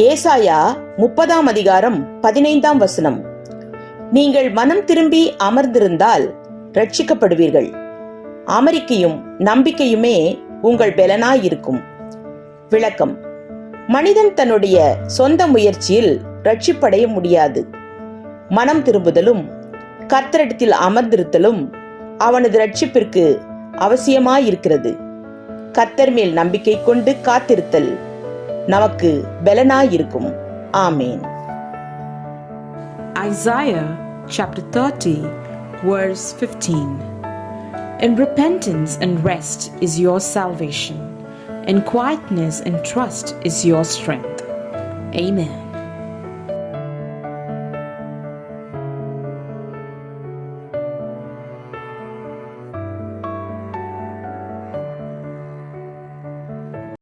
ஏசாயா 30:15. நீங்கள் மனம் திரும்பி அமர்ந்திருந்தால் ரட்சிக்கப்படுவீர்கள். அமெரிக்கையும் நம்பிக்கையுமே உங்கள் பெலனாயிருக்கும். விளக்கம்: மனிதன் தன்னுடைய சொந்த முயற்சியில் ரட்சிப்படைய முடியாது. மனம் திரும்புதலும் கர்த்தரிடத்தில் அமர்ந்திருத்தலும் அவனது ரட்சிப்பிற்கு அவசியமாயிருக்கிறது. கர்த்தர் மேல் நம்பிக்கை கொண்டு காத்திருத்தல் நமக்கு பெலனாயிருக்கும். ஆமேன். Isaiah chapter 30 verse 15. In repentance and rest is your salvation. In quietness and trust is your strength. Amen.